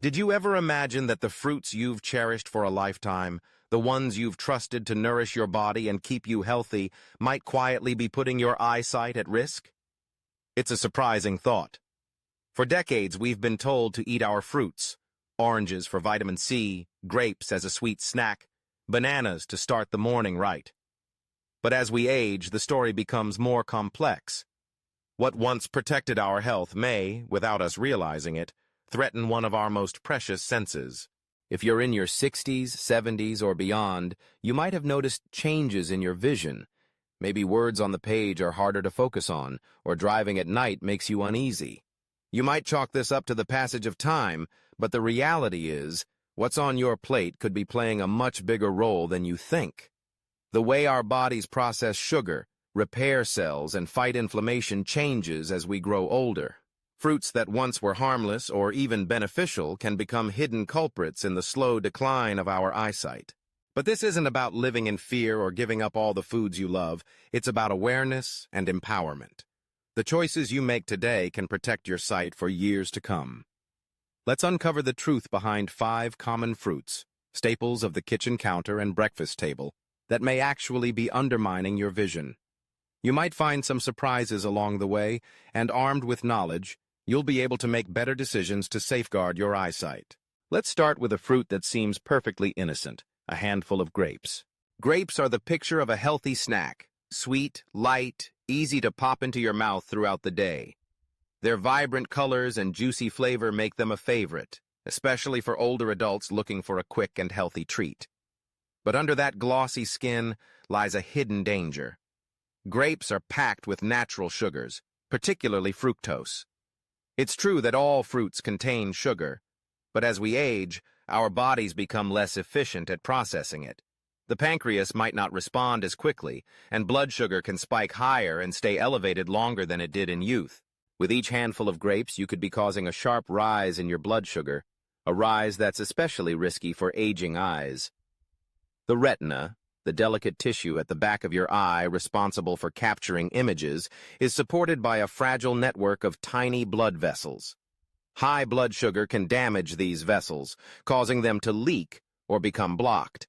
Did you ever imagine that the fruits you've cherished for a lifetime, the ones you've trusted to nourish your body and keep you healthy, might quietly be putting your eyesight at risk? It's a surprising thought. For decades, we've been told to eat our fruits: oranges for vitamin C, grapes as a sweet snack, bananas to start the morning right. But as we age, the story becomes more complex. What once protected our health may, without us realizing it, threaten one of our most precious senses. If you're in your 60s, 70s, or beyond, you might have noticed changes in your vision. Maybe words on the page are harder to focus on, or driving at night makes you uneasy. You might chalk this up to the passage of time, but the reality is, what's on your plate could be playing a much bigger role than you think. The way our bodies process sugar, repair cells, and fight inflammation changes as we grow older. Fruits that once were harmless or even beneficial can become hidden culprits in the slow decline of our eyesight. But this isn't about living in fear or giving up all the foods you love. It's about awareness and empowerment. The choices you make today can protect your sight for years to come. Let's uncover the truth behind 5 common fruits, staples of the kitchen counter and breakfast table, that may actually be undermining your vision. You might find some surprises along the way, and armed with knowledge, you'll be able to make better decisions to safeguard your eyesight. Let's start with a fruit that seems perfectly innocent, a handful of grapes. Grapes are the picture of a healthy snack, sweet, light, easy to pop into your mouth throughout the day. Their vibrant colors and juicy flavor make them a favorite, especially for older adults looking for a quick and healthy treat. But under that glossy skin lies a hidden danger. Grapes are packed with natural sugars, particularly fructose. It's true that all fruits contain sugar, but as we age, our bodies become less efficient at processing it. The pancreas might not respond as quickly, and blood sugar can spike higher and stay elevated longer than it did in youth. With each handful of grapes, you could be causing a sharp rise in your blood sugar, a rise that's especially risky for aging eyes. The retina, the delicate tissue at the back of your eye responsible for capturing images, is supported by a fragile network of tiny blood vessels. High blood sugar can damage these vessels, causing them to leak or become blocked.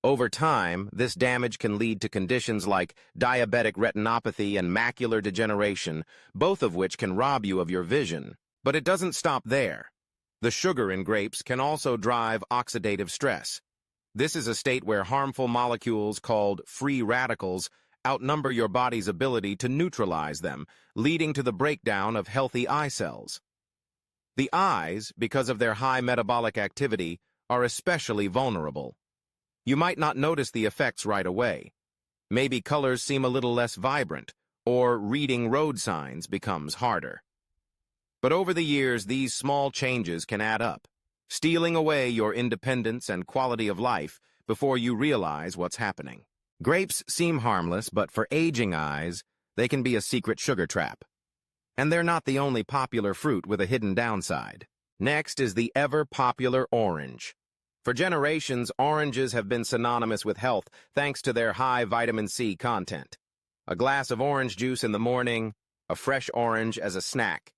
Over time, this damage can lead to conditions like diabetic retinopathy and macular degeneration, both of which can rob you of your vision. But it doesn't stop there. The sugar in grapes can also drive oxidative stress. This is a state where harmful molecules called free radicals outnumber your body's ability to neutralize them, leading to the breakdown of healthy eye cells. The eyes, because of their high metabolic activity, are especially vulnerable. You might not notice the effects right away. Maybe colors seem a little less vibrant, or reading road signs becomes harder. But over the years, these small changes can add up, stealing away your independence and quality of life before you realize what's happening. Grapes seem harmless, but for aging eyes, they can be a secret sugar trap. And they're not the only popular fruit with a hidden downside. Next is the ever-popular orange. For generations, oranges have been synonymous with health thanks to their high vitamin C content. A glass of orange juice in the morning, a fresh orange as a snack.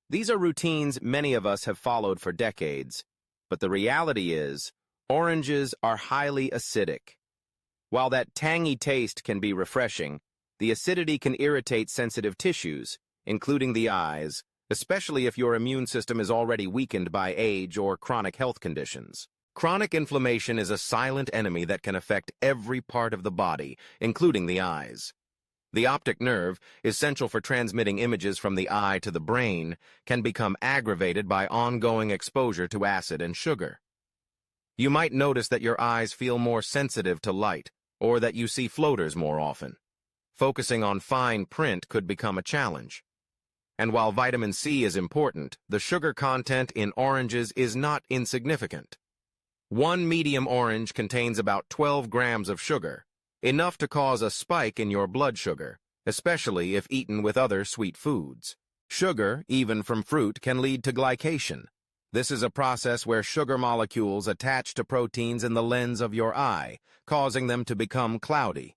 These are routines many of us have followed for decades, but the reality is, oranges are highly acidic. While that tangy taste can be refreshing, the acidity can irritate sensitive tissues, including the eyes, especially if your immune system is already weakened by age or chronic health conditions. Chronic inflammation is a silent enemy that can affect every part of the body, including the eyes. The optic nerve, essential for transmitting images from the eye to the brain, can become aggravated by ongoing exposure to acid and sugar. You might notice that your eyes feel more sensitive to light, or that you see floaters more often. Focusing on fine print could become a challenge. And while vitamin C is important, the sugar content in oranges is not insignificant. One medium orange contains about 12 grams of sugar, enough to cause a spike in your blood sugar, especially if eaten with other sweet foods. Sugar, even from fruit, can lead to glycation. This is a process where sugar molecules attach to proteins in the lens of your eye, causing them to become cloudy.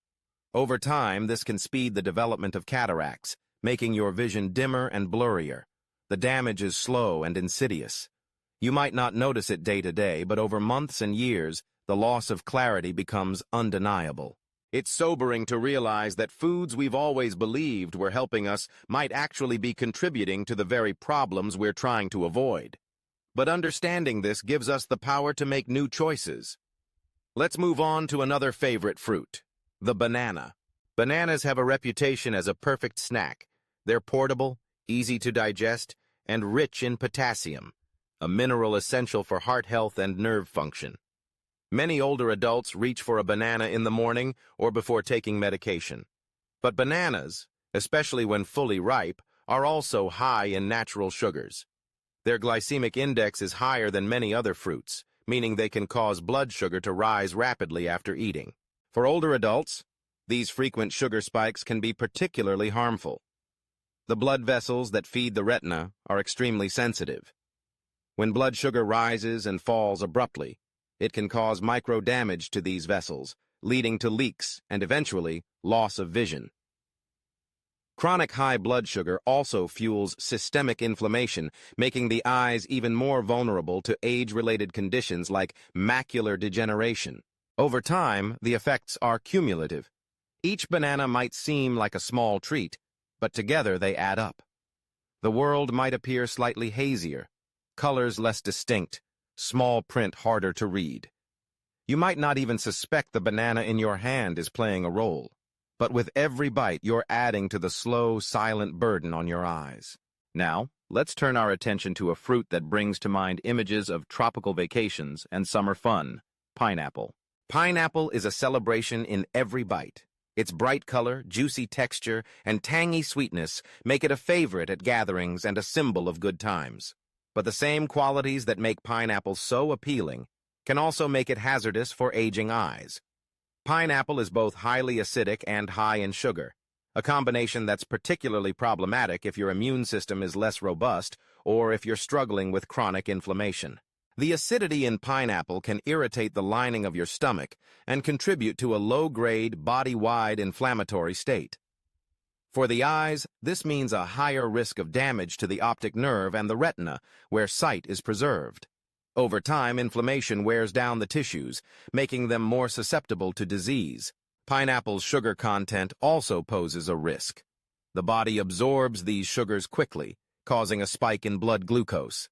Over time, this can speed the development of cataracts, making your vision dimmer and blurrier. The damage is slow and insidious. You might not notice it day to day, but over months and years, the loss of clarity becomes undeniable. It's sobering to realize that foods we've always believed were helping us might actually be contributing to the very problems we're trying to avoid. But understanding this gives us the power to make new choices. Let's move on to another favorite fruit, the banana. Bananas have a reputation as a perfect snack. They're portable, easy to digest, and rich in potassium, a mineral essential for heart health and nerve function. Many older adults reach for a banana in the morning or before taking medication. But bananas, especially when fully ripe, are also high in natural sugars. Their glycemic index is higher than many other fruits, meaning they can cause blood sugar to rise rapidly after eating. For older adults, these frequent sugar spikes can be particularly harmful. The blood vessels that feed the retina are extremely sensitive. When blood sugar rises and falls abruptly, it can cause micro damage to these vessels, leading to leaks and eventually loss of vision. Chronic high blood sugar also fuels systemic inflammation, making the eyes even more vulnerable to age-related conditions like macular degeneration. Over time, the effects are cumulative. Each banana might seem like a small treat, but together they add up. The world might appear slightly hazier, colors less distinct, small print harder to read. You might not even suspect the banana in your hand is playing a role, but with every bite you're adding to the slow, silent burden on your eyes. Now, let's turn our attention to a fruit that brings to mind images of tropical vacations and summer fun, pineapple. Pineapple is a celebration in every bite. Its bright color, juicy texture, and tangy sweetness make it a favorite at gatherings and a symbol of good times. But the same qualities that make pineapple so appealing can also make it hazardous for aging eyes. Pineapple is both highly acidic and high in sugar, a combination that's particularly problematic if your immune system is less robust or if you're struggling with chronic inflammation. The acidity in pineapple can irritate the lining of your stomach and contribute to a low-grade, body-wide inflammatory state. For the eyes, this means a higher risk of damage to the optic nerve and the retina, where sight is preserved. Over time, inflammation wears down the tissues, making them more susceptible to disease. Pineapple's sugar content also poses a risk. The body absorbs these sugars quickly, causing a spike in blood glucose.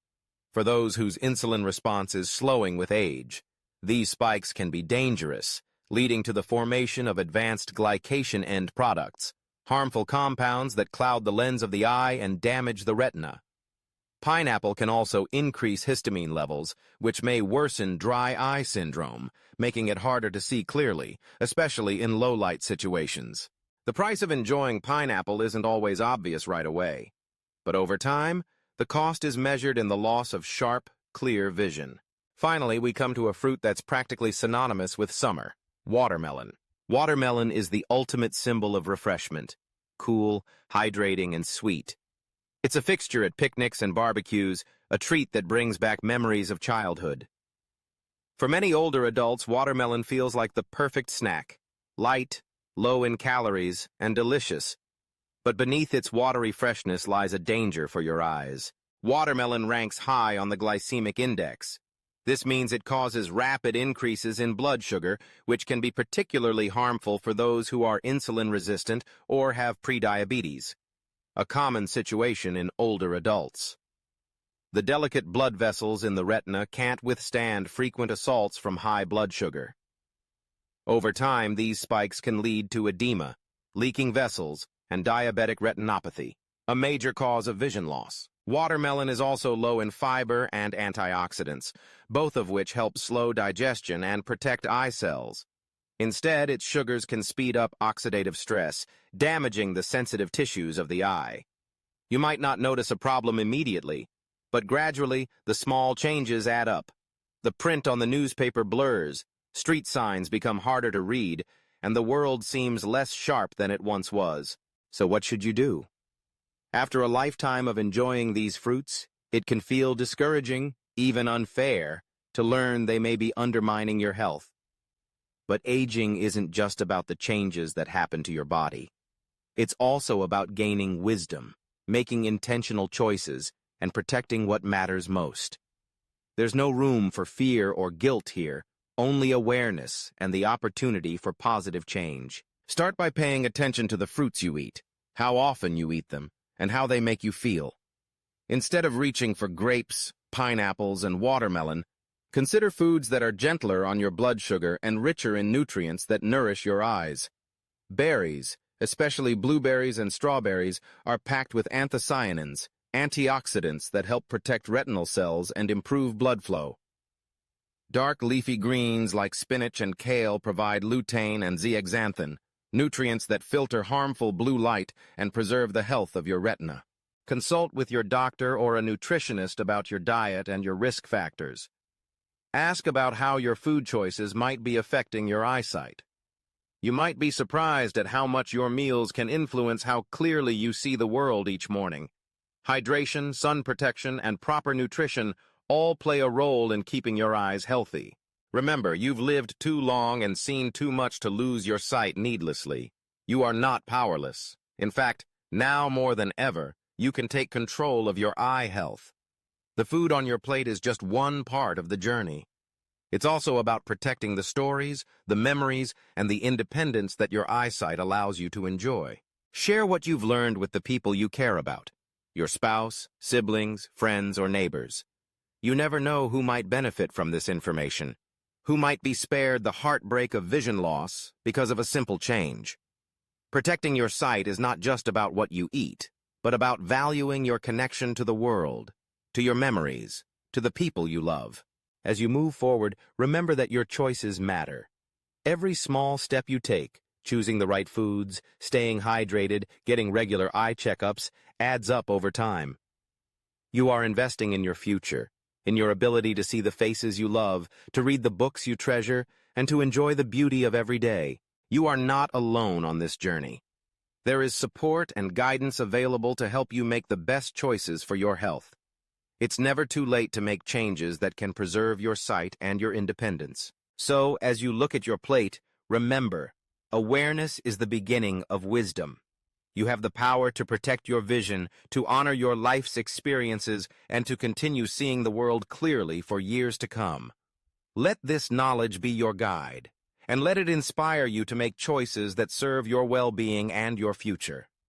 For those whose insulin response is slowing with age, these spikes can be dangerous, leading to the formation of advanced glycation end products, harmful compounds that cloud the lens of the eye and damage the retina. Pineapple can also increase histamine levels, which may worsen dry eye syndrome, making it harder to see clearly, especially in low-light situations. The price of enjoying pineapple isn't always obvious right away, but over time, the cost is measured in the loss of sharp, clear vision. Finally, we come to a fruit that's practically synonymous with summer, watermelon. Watermelon is the ultimate symbol of refreshment, cool, hydrating, and sweet. It's a fixture at picnics and barbecues, a treat that brings back memories of childhood. For many older adults, watermelon feels like the perfect snack, light, low in calories, and delicious. But beneath its watery freshness lies a danger for your eyes. Watermelon ranks high on the glycemic index. This means it causes rapid increases in blood sugar, which can be particularly harmful for those who are insulin resistant or have prediabetes, a common situation in older adults. The delicate blood vessels in the retina can't withstand frequent assaults from high blood sugar. Over time, these spikes can lead to edema, leaking vessels, and diabetic retinopathy, a major cause of vision loss. Watermelon is also low in fiber and antioxidants, both of which help slow digestion and protect eye cells. Instead, its sugars can speed up oxidative stress, damaging the sensitive tissues of the eye. You might not notice a problem immediately, but gradually, the small changes add up. The print on the newspaper blurs, street signs become harder to read, and the world seems less sharp than it once was. So what should you do? After a lifetime of enjoying these fruits, it can feel discouraging, even unfair, to learn they may be undermining your health. But aging isn't just about the changes that happen to your body. It's also about gaining wisdom, making intentional choices, and protecting what matters most. There's no room for fear or guilt here, only awareness and the opportunity for positive change. Start by paying attention to the fruits you eat, how often you eat them, and how they make you feel. Instead of reaching for grapes, pineapples, and watermelon, consider foods that are gentler on your blood sugar and richer in nutrients that nourish your eyes. Berries, especially blueberries and strawberries, are packed with anthocyanins, antioxidants that help protect retinal cells and improve blood flow. Dark leafy greens like spinach and kale provide lutein and zeaxanthin, nutrients that filter harmful blue light and preserve the health of your retina. Consult with your doctor or a nutritionist about your diet and your risk factors. Ask about how your food choices might be affecting your eyesight. You might be surprised at how much your meals can influence how clearly you see the world each morning. Hydration, sun protection, and proper nutrition all play a role in keeping your eyes healthy. Remember, you've lived too long and seen too much to lose your sight needlessly. You are not powerless. In fact, now more than ever, you can take control of your eye health. The food on your plate is just one part of the journey. It's also about protecting the stories, the memories, and the independence that your eyesight allows you to enjoy. Share what you've learned with the people you care about, your spouse, siblings, friends, or neighbors. You never know who might benefit from this information, who might be spared the heartbreak of vision loss because of a simple change. Protecting your sight is not just about what you eat, but about valuing your connection to the world, to your memories, to the people you love. As you move forward, remember that your choices matter. Every small step you take, choosing the right foods, staying hydrated, getting regular eye checkups, adds up over time. You are investing in your future, in your ability to see the faces you love, to read the books you treasure, and to enjoy the beauty of every day. You are not alone on this journey. There is support and guidance available to help you make the best choices for your health. It's never too late to make changes that can preserve your sight and your independence. So, as you look at your plate, remember, awareness is the beginning of wisdom. You have the power to protect your vision, to honor your life's experiences, and to continue seeing the world clearly for years to come. Let this knowledge be your guide, and let it inspire you to make choices that serve your well-being and your future.